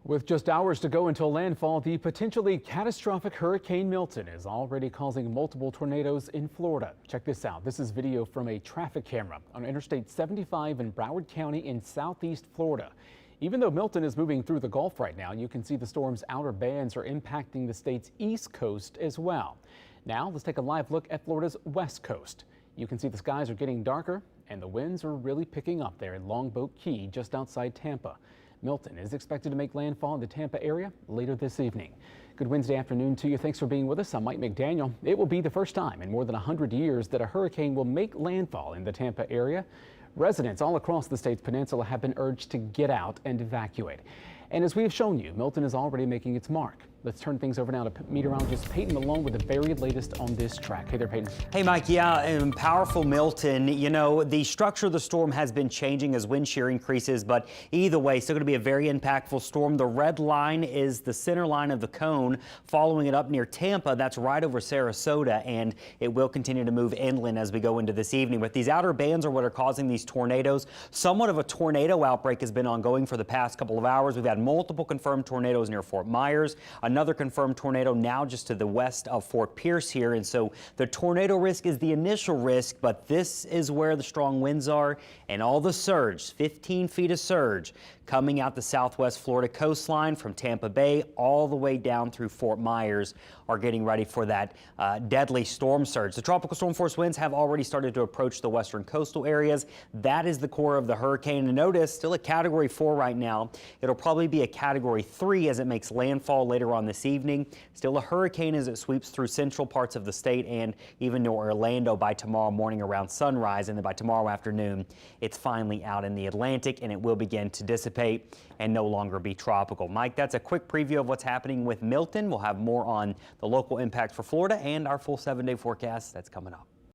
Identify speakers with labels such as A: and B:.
A: With just hours to go until landfall, the potentially catastrophic Hurricane Milton is already causing multiple tornadoes in Florida. Check this out. This is video from a traffic camera on Interstate 75 in Broward County in southeast Florida. Even though Milton is moving through the Gulf right now, you can see the storm's outer bands are impacting the state's east coast as well. Now let's take a live look at Florida's west coast. You can see the skies are getting darker and the winds are really picking up there in Longboat Key just outside Tampa. Milton is expected to make landfall in the Tampa area later this evening. Good Wednesday afternoon to you. Thanks for being with us. I'm Mike McDaniel. It will be the first time in more than 100 years that a hurricane will make landfall in the Tampa area. Residents all across the state's peninsula have been urged to get out and evacuate. And as we have shown you, Milton is already making its mark. Let's turn things over now to meteorologist Payton Malone with the very latest on this track. Hey there, Payton.
B: Hey, Mike. Yeah, and powerful Milton. You know, the structure of the storm has been changing as wind shear increases, but either way, still going to be a very impactful storm. The red line is the center line of the cone, following it up near Tampa. That's right over Sarasota, and it will continue to move inland as we go into this evening. But these outer bands are what are causing these tornadoes. Somewhat of a tornado outbreak has been ongoing for the past couple of hours. We've had multiple confirmed tornadoes near Fort Myers. Another confirmed tornado now just to the west of Fort Pierce here. And so the tornado risk is the initial risk, but this is where the strong winds are and all the surge, 15 feet of surge coming out the southwest Florida coastline from Tampa Bay all the way down through Fort Myers are getting ready for that deadly storm surge. The tropical storm force winds have already started to approach the western coastal areas. That is the core of the hurricane. And notice, still a Category 4 right now. It'll probably be a Category 3 as it makes landfall later on this evening. Still a hurricane as it sweeps through central parts of the state and even near Orlando by tomorrow morning around sunrise. And then by tomorrow afternoon, it's finally out in the Atlantic and it will begin to dissipate and no longer be tropical. Mike, that's a quick preview of what's happening with Milton. We'll have more on the local impact for Florida and our full 7-day forecast that's coming up.